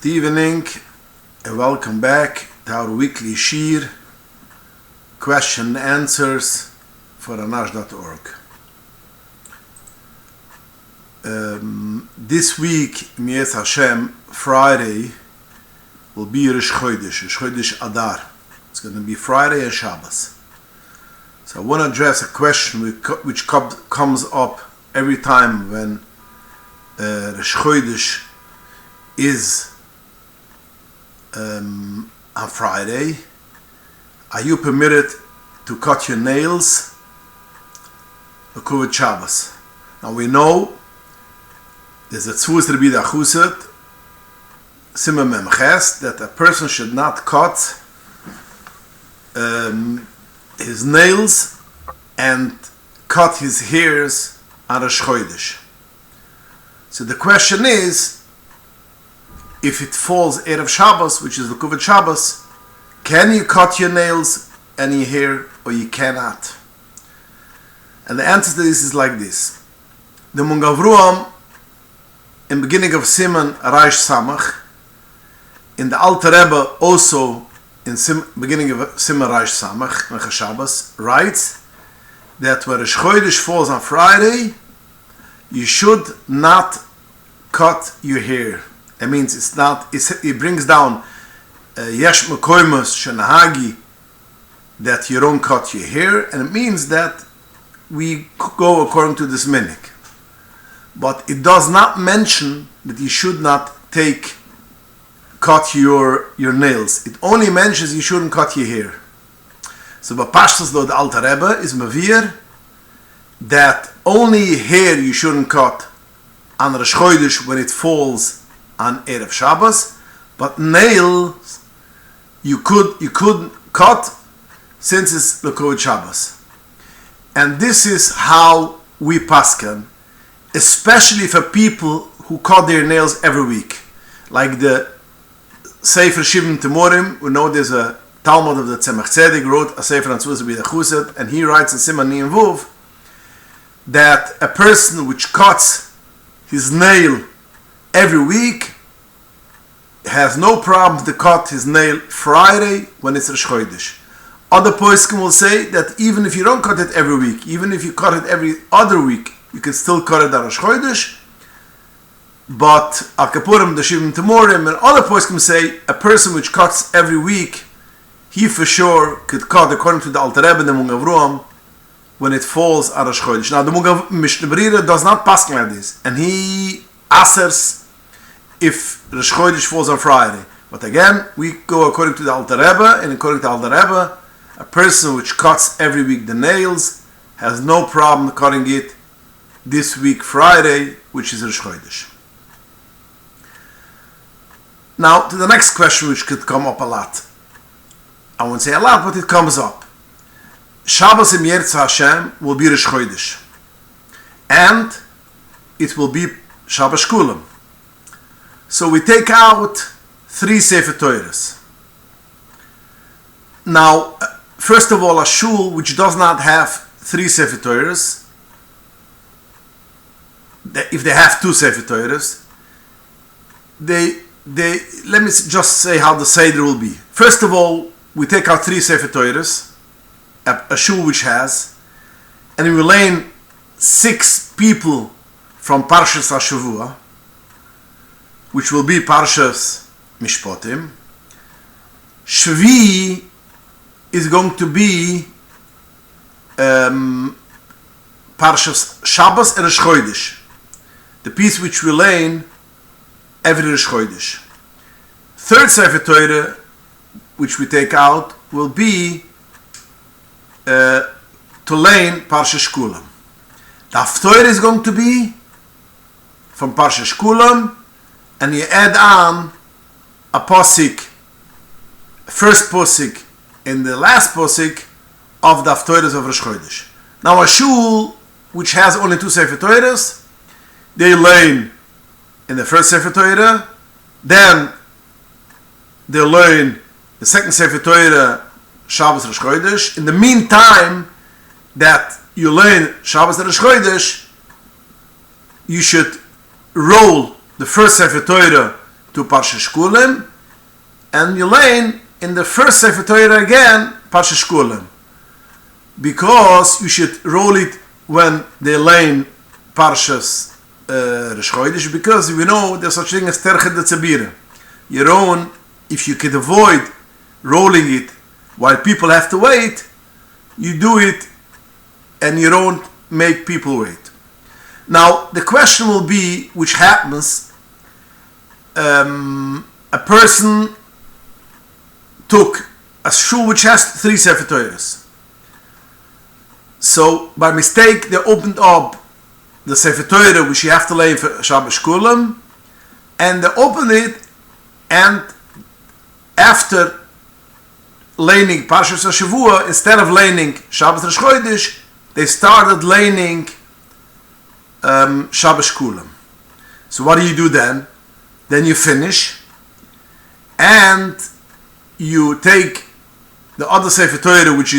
Good evening and welcome back to our weekly Shir, question and answers for Anash.org. This week, Mi'ez Hashem, Friday, will be Rosh Chodesh Adar. It's going to be Friday and Shabbos. So I want to address a question which comes up every time when Rosh Chodesh is on Friday. Are you permitted to cut your nails on Shabbos? Now we know there's a tzvus Rabbi Achuset, Simon Memches, that a person should not cut his nails and cut his hairs on Rosh Chodesh. So the question is, if it falls Erev Shabbos, which is the Shabbos, can you cut your nails and your hair, or you cannot? And the answer to this is like this. The Mungavruam, in beginning of Siman Reish Samach, in the Alter Rebbe also in beginning of Siman Reish Samach, Mecha Shabbos, writes that when Rosh Chodesh falls on Friday, you should not cut your hair. It means it brings down Yesh Mekoimos Shenahagi, that you don't cut your hair, and it means that we go according to this minik. But it does not mention that you should not cut your nails. It only mentions you shouldn't cut your hair. So Bapashtas lo the Alter Rebbe is mavir that only hair you shouldn't cut on Rosh Chodesh when it falls on Erev Shabbos, but nails you could cut since it's L'Kovod Shabbos. And this is how we pasken, especially for people who cut their nails every week. Like the Sefer Shivim Temorim, we know there's a Talmud of the Tzemach Tzedek wrote a Sefer on Tzvus Rabbi Achuset, and he writes in Siman Ni'en Vuv that a person which cuts his nail every week has no problem to cut his nail Friday when it's Rosh Chodesh. Other poskim will say that even if you don't cut it every week, even if you cut it every other week, you can still cut it on Rosh Chodesh. But Al Kapurim, the Shivim Temorim, and other poskim say a person which cuts every week, he for sure could cut according to the Alter Rebbe, the Mungavruam, when it falls on Rosh Chodesh. Now the Mishnah Berurah does not pass like this, and he asers if Rosh Chodesh falls on Friday. But again, we go according to the Alter Rebbe, and according to the Alter Rebbe, a person which cuts every week the nails has no problem cutting it this week Friday, which is Rosh Chodesh. Now to the next question, which could come up a lot. I won't say a lot, but it comes up. Shabbos im Yirtz Hashem will be Rosh Chodesh, and it will be Shabbos Kulam. So we take out 3 Sefer Torahs. Now, first of all, a shul which does not have 3 Sefer Torahs, if they have 2 Sefer Torahs, they let me just say how the Seder will be. First of all, we take out 3 Sefer Torahs, a shul which has, and we lay 6 people from Parshas HaShavua, which will be Parshas Mishpotim. Shvi is going to be Parshas Shabbos and Rosh Chodesh, the piece which we learn every Rosh Chodesh. Third Sefer Torah, which we take out, will be to learn Parshas Kulam. The Haftorah is going to be from Parshas Kulam, and you add on a posik, first posik and the last posik of the Haftorahs of Rosh Chodesh. Now a shul which has only 2 Sefer Torahs, they learn in the first Sefer Torah, then they learn the second Sefer Torah, Shabbos Rosh Chodesh. In the meantime that you learn Shabbos Rosh Chodesh, you should roll the first Sefer Torah to Parsha Shkulim, and you learn in the first Sefer Torah again, Parsha Shkulim. Because you should roll it when they learn Parshas Rosh Chodesh, because we know there's such thing as Terchet de Tzabira. Your own, if you could avoid rolling it while people have to wait, you do it and you don't make people wait. Now, the question will be, which happens, a person took a shul which has 3 Sefer Torahs. So, by mistake, they opened up the Sefer Torah which you have to learn for Shabbos Kulam, and they opened it, and after learning Parshas HaShavua, instead of learning Shabbos Rosh Chodesh, they started learning Shabbos Kulam. So what do you do then? Then you finish, and you take the other Sefer Torah, which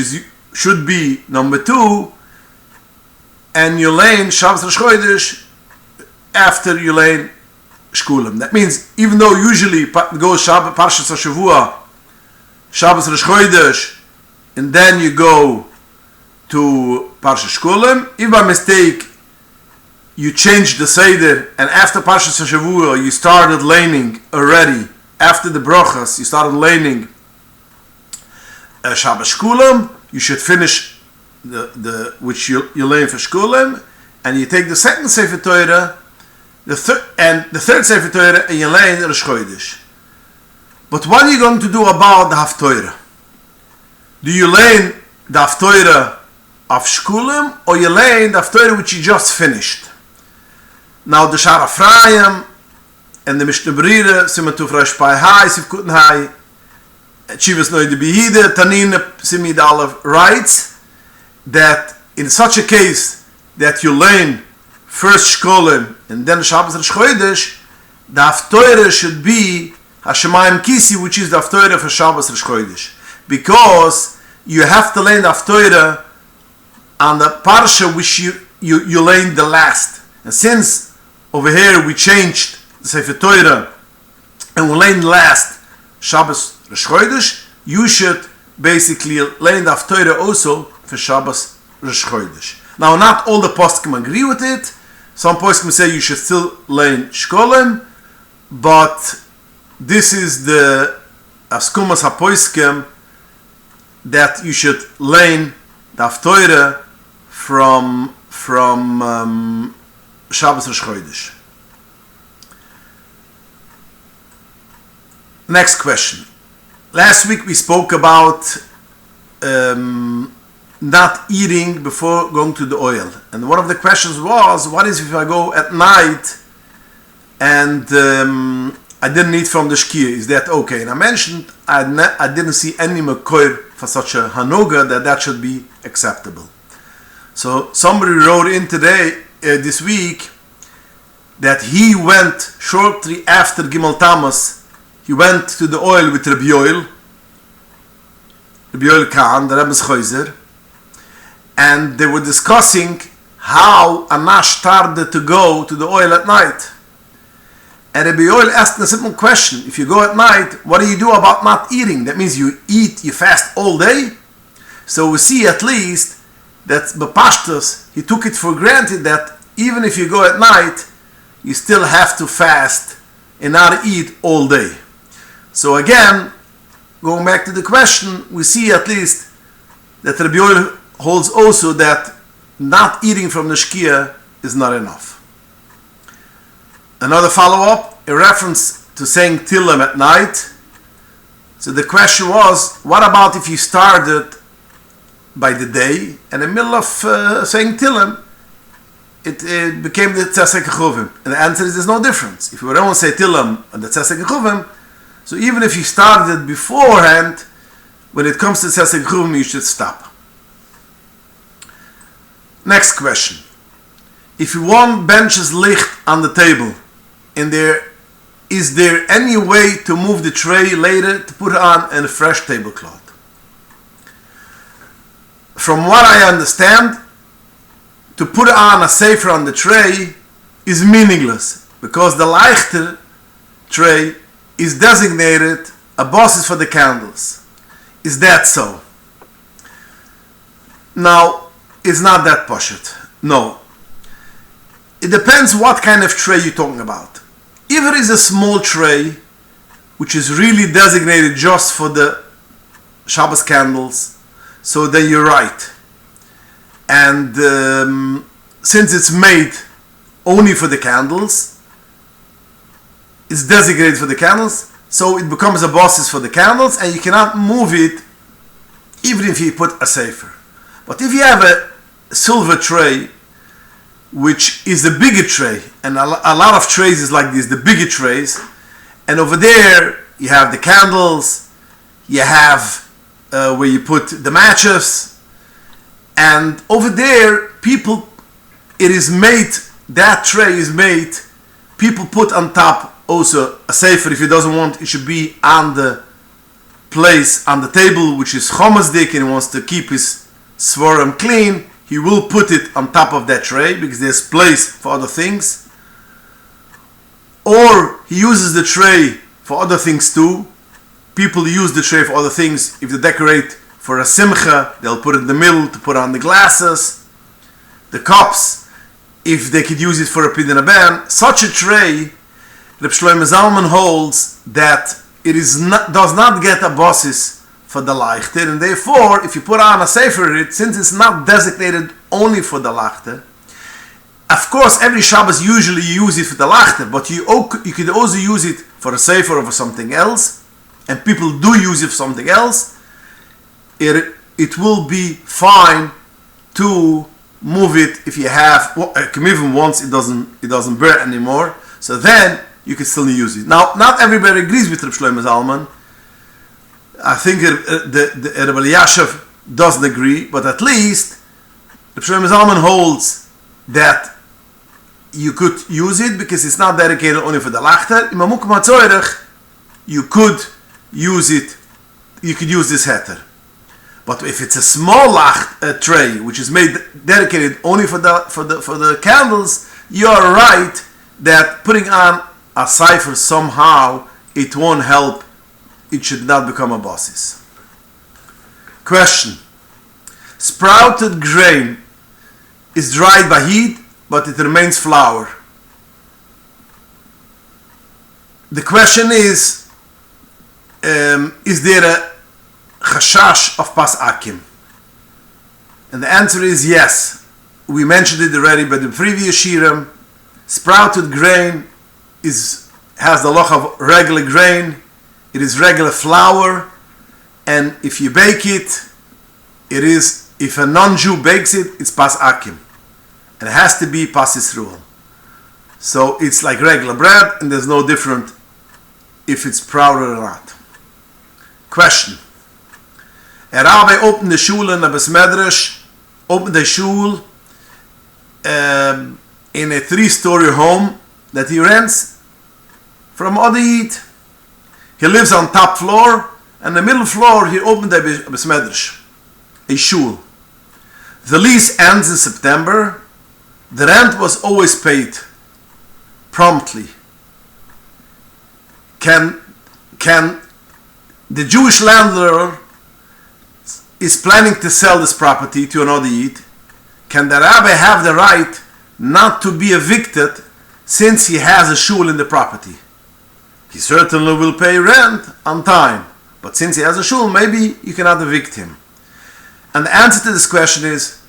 should be number 2, and you learn Shabbos Rosh Chodesh after you learn Shkulim. That means, even though usually it goes Parshas HaShavua, Shabbos Rosh Chodesh, and then you go to Parshas Shkulim, if by mistake you changed the Seder, and after Parshas HaShavua you started learning already, after the Brochas, you started learning Shabbos Shkulim, you should finish the which you learn for Shkulim, and you take the second Sefer Torah, the third Sefer Torah, and you learn Rosh Chodesh. But what are you going to do about the Haftorah? Do you learn the Haftorah of Shkulim, or you learn the Haftorah which you just finished? Now the Shara Ephraim and the Mishnah Berurah, Siman Tuf Resh Pai Hai, Sivkuten Hai, Chivas Noide Behide, Tanin Simid Aleph writes that in such a case that you learn first Shkulim and then Shabbos Rosh Chodesh, the Haftorah should be Hashemayim Kisi, which is the Haftorah for Shabbos Rosh Chodesh, because you have to learn the Haftorah on the Parsha which you learned the last. And since over here we changed the Sefer Torah and we learned last Shabbos Rosh Chodesh, you should basically learn the Haftorah also for Shabbos Rosh Chodesh. Now, not all the poskim agree with it. Some poskim say you should still learn Shkolim, but this is the Askumas HaPoskim, that you should learn the Haftorah from Shabbos Rosh Chodesh. Next question. Last week we spoke about not eating before going to the Ohel, and one of the questions was, what is if I go at night and I didn't eat from the shkia, is that okay? And I mentioned I didn't see any makor for such a hanuga that should be acceptable. So somebody wrote in today, this week, that he went shortly after Gimel Tamas, he went to the Ohel with Rabbi Yoel Khan, the Rebbe's Chayzer, and they were discussing how Anash started to go to the Ohel at night. And Rabbi Yoel asked a simple question: if you go at night, what do you do about not eating? That means you fast all day? So we see at least that Bapashtas, he took it for granted that even if you go at night, you still have to fast and not eat all day. So again, going back to the question, we see at least that Rabbi Yoel holds also that not eating from the shkia is not enough. Another follow-up, a reference to saying Tillim at night. So the question was, what about if you started by the day, and in the middle of saying Tillim, it became the Tzesek Chuvim? And the answer is there's no difference. If you don't say Tillim and the Tzesek Chuvim, so even if you started beforehand, when it comes to Tzesek Chuvim, you should stop. Next question. If one benches licht on the table, and is there any way to move the tray later to put on a fresh tablecloth? From what I understand, to put on a sefer on the tray is meaningless, because the leichter tray is designated a bosses for the candles. Is that so? Now, it's not that pashut. No. It depends what kind of tray you're talking about. If it is a small tray, which is really designated just for the Shabbos candles, so then you're right. And since it's made only for the candles, it's designated for the candles, so it becomes a bosses for the candles, and you cannot move it even if you put a sefer. But if you have a silver tray, which is the bigger tray, and a lot of trays is like this, the bigger trays, and over there you have the candles, you have where you put the matches, and over there people, it is made, that tray is made, people put on top also a sefer. If he doesn't want, it should be on the place, on the table, which is chomasdik, and he wants to keep his svarim clean, he will put it on top of that tray because there's place for other things. Or he uses the tray for other things too. People use the tray for other things. If they decorate for a simcha, they'll put it in the middle to put on the glasses, the cups, if they could use it for a pidyon ben. Such a tray, Reb Shlomo Zalman holds that it is not, does not get a bosses for the lachter, and therefore, if you put on a sefer, since it's not designated only for the lachter, of course, every Shabbos usually you use it for the lachter, but you could also use it for a sefer or for something else, and people do use it for something else. It will be fine to move it if you have even once it doesn't burn anymore. So then you can still use it. Now, not everybody agrees with Reb Shlomo Zalman. I think the Rebbe Yashav doesn't agree, but at least Reb Shlomo Zalman holds that you could use it because it's not dedicated only for the lachter. In Mamukum HaTzoyrech, you could use it. You could use this heter. But if it's a small tray which is made dedicated only for the candles, you are right that putting on a cipher somehow it won't help. It should not become a bosses. Question: sprouted grain is dried by heat, but it remains flour. The question is there a chashash of Pas Akum? And the answer is yes. We mentioned it already, but the previous shirim, sprouted grain has the halacha of regular grain. It is regular flour, and if you bake it, if a non-Jew bakes it, it's Pas Akum. And it has to be Pas Yisroel. So it's like regular bread, and there's no different if it's sprouted or not. Question: a rabbi opened the shul in a Bes Medrash, opened the shul in a 3-story home that he rents from other Yid. He lives on top floor, and the middle floor he opened a Bes Medrash, a shul. The lease ends in September. The rent was always paid promptly. Can the Jewish landlord is planning to sell this property to another Yid? Can the rabbi have the right not to be evicted since he has a shul in the property? He certainly will pay rent on time, but since he has a shul, maybe you cannot evict him. And the answer to this question is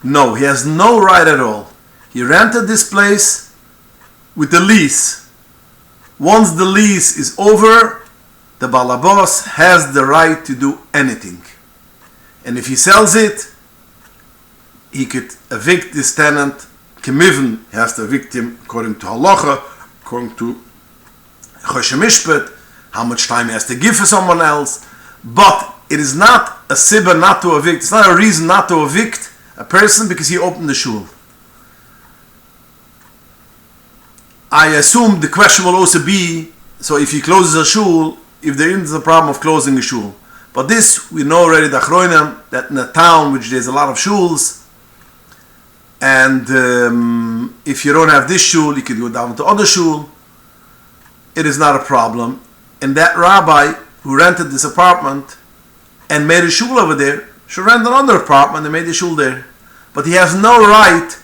no, he has no right at all. He rented this place with the lease. Once the lease is over, the balabos has the right to do anything. And if he sells it, he could evict this tenant. Kemiven, he has to evict him according to Halacha, according to Choshe Mishpat, how much time he has to give for someone else. But it is not a sibba not to evict. It's not a reason not to evict a person because he opened the shul. I assume the question will also be, so if he closes a shul, if there is a problem of closing a shul. But this, we know already, the Achronim, that in a town which there's a lot of shuls, and if you don't have this shul, you can go down to other shul. it is not a problem. And that rabbi who rented this apartment and made a shul over there should rent another apartment and made a shul there. But he has no right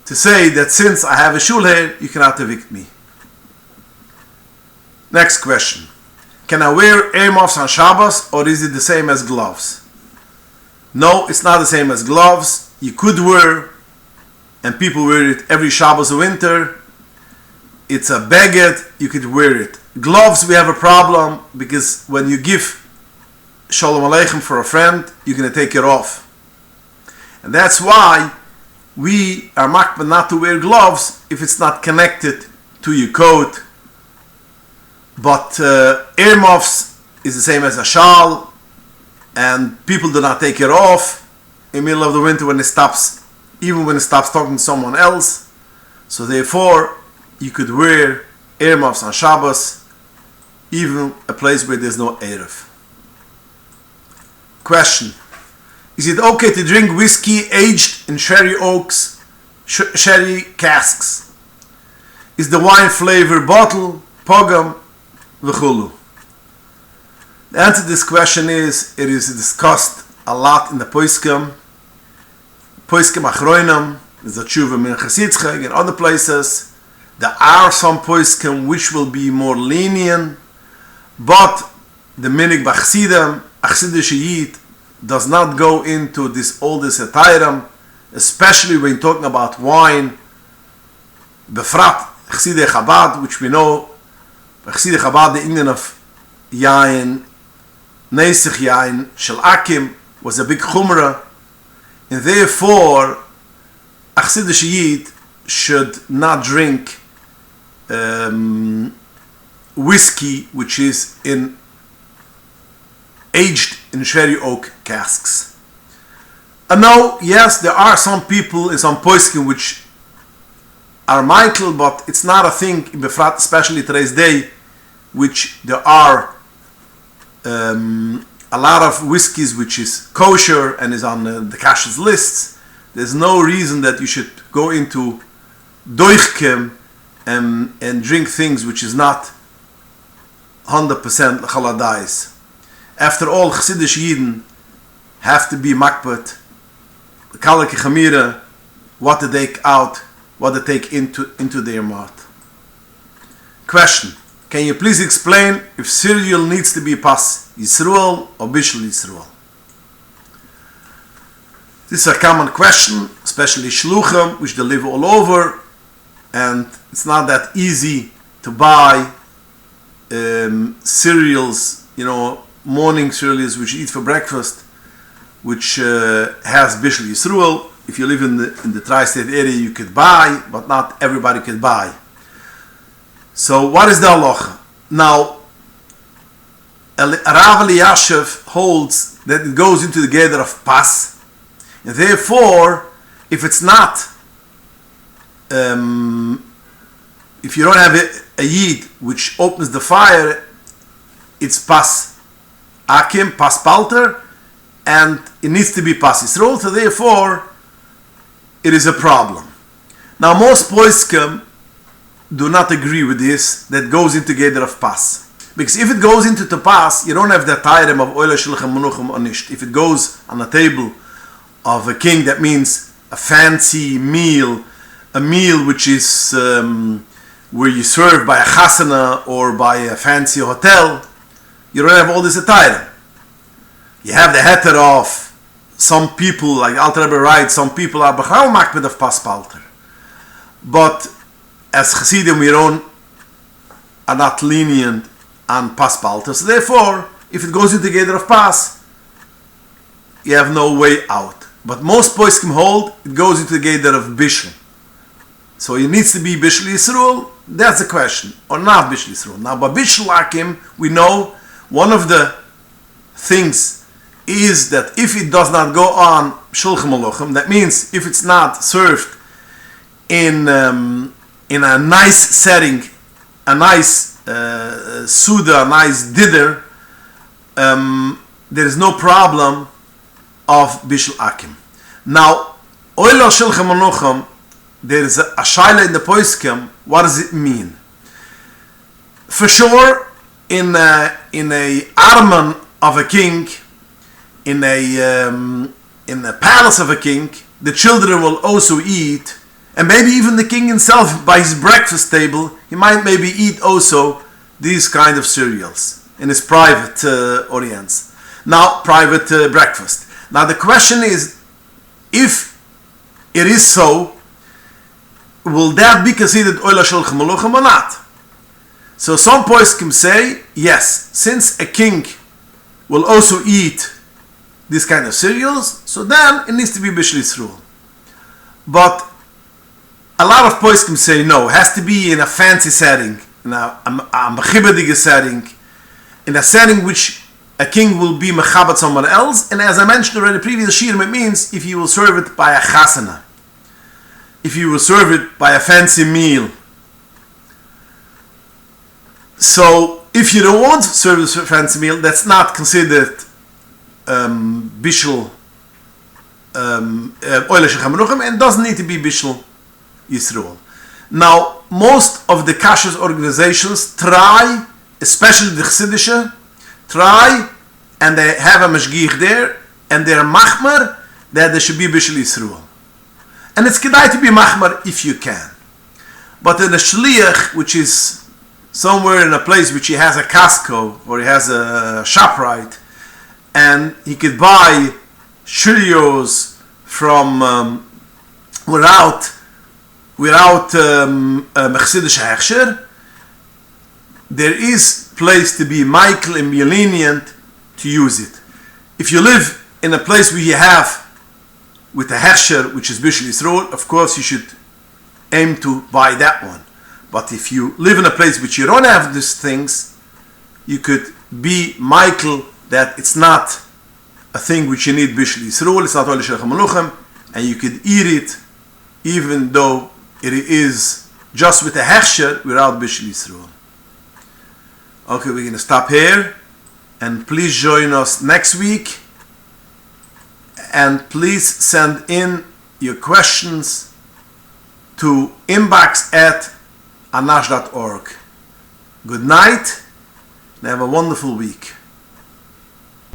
to say that since I have a shul here, you cannot evict me. Next question. Can I wear earmuffs on Shabbos, or is it the same as gloves? No, it's not the same as gloves. You could wear, and people wear it every Shabbos or winter. It's a baguette, you could wear it. Gloves, we have a problem, because when you give Shalom Aleichem for a friend, you're going to take it off. And that's why we are makbid not to wear gloves if it's not connected to your coat. But earmuffs is the same as a shawl, and people do not take it off in the middle of the winter when it stops, even when it stops talking to someone else. So therefore, you could wear earmuffs on Shabbos, even a place where there's no Erev. Question. Is it okay to drink whiskey aged in sherry oaks, sherry casks? Is the wine flavor bottle, pogam, v'chulu? The answer to this question is, it is discussed a lot in the Pas Akum, Achroinam, there's a tshuva min Chasitzchak and other places. There are some Pas Akum which will be more lenient, but the minig b'chsidam, Achsidish Yid, does not go into this oldest etiram, especially when talking about wine. Befrat Chsidei Chabad, which we know, Chsidei Chabad, the Indian of Yain, Neisich Yain, Shel Akim, was a big chumrah, and therefore, Achsidish Yid should not drink whiskey which is aged in sherry oak casks. And now, yes, there are some people in some Pas Akum which are Michael, but it's not a thing in Befrat, especially today's day, which there are a lot of whiskeys which is kosher and is on the kashr's lists. There's no reason that you should go into doichkem and drink things which is not 100% chaladais. After all, Chassidish Yidden have to be makbet, kalake chamira, what they take out, what they take into their mouth. Question. Can you please explain if cereal needs to be Pas Yisroel or Bishul Yisroel? This is a common question, especially shluchim, which they live all over, and it's not that easy to buy cereals, morning cereals which you eat for breakfast, which has Bishul Yisroel. If you live in the tri-state area, you could buy, but not everybody could buy. So what is the halacha? Now, Rav Eliyashiv holds that it goes into the gather of pas, and therefore, if it's not, if you don't have a yid which opens the fire, it's Pas Akum, Pas Palter, and it needs to be Pas Yisroel, so therefore, it is a problem. Now, most Pas Akum do not agree with this, that goes into gather of pas. Because if it goes into the pas, you don't have that item of Ohel Shilchem Menuchim Anisht. If it goes on a table of a king, that means a fancy meal, a meal which is where you serve by a chasana or by a fancy hotel, you don't have all this attire. You have the heter of some people, like Alter Rebbe writes, some people are b'chal makbid of pas palter. But as Chassidim, we are not lenient on pas palter. So therefore, if it goes into the gather of pas, you have no way out. But most Pas Akum hold, it goes into the gather of bishul. So it needs to be Bishul Yisroel, that's the question. Or not Bishul Yisroel. Now, by Bishul Akum, we know one of the things is that if it does not go on Shulchan Aruch, that means if it's not served in a nice setting, a nice suda, a nice didder, there is no problem of Bishul Akum. Now, Ohel Shulchan Aruch, there is a shaila in the Pas Akum. What does it mean? For sure, in a armen of a king, in a palace of a king, the children will also eat, and maybe even the king himself by his breakfast table, he might maybe eat also these kind of cereals in his private audience. Now, private breakfast. Now the question is, if it is so, will that be considered Ohel Shel Meluchim or not? So some poskim say, yes, since a king will also eat this kind of cereals, so then it needs to be Bishul Yisroel. But a lot of poskim say no, it has to be in a fancy setting, in a mechibadige setting, in a setting which a king will be mechabat someone else, and as I mentioned already in the previous shirim, it means if you will serve it by a chasana, if you will serve it by a fancy meal. So if you don't want to serve this fancy meal, that's not considered Bishul Ohel Shel Meluchim, and doesn't need to be Bishul Yisroel. Now, most of the kashrus organizations try, especially the Chassidische, try, and they have a mashgiach there, and they're machmer that there should be Bishul Yisroel. And it's kedai to be machmer if you can. But in a shliach, which is somewhere in a place which he has a Costco or he has a ShopRite, and he could buy Cheerios from without Chassidische hechsher, there is place to be Michael and be lenient to use it. If you live in a place where you have with a hechsher, which is Bishul Yisroel, of course you should aim to buy that one. But if you live in a place which you don't have these things, you could be Michael that it's not a thing which you need Bishul Yisroel, it's not Ohel Shel Meluchim, and you could eat it even though it is just with a hechsher without Bishul Yisroel. Okay, we're going to stop here, and please join us next week, and please send in your questions to inbox@Anash.org. Good night, and have a wonderful week.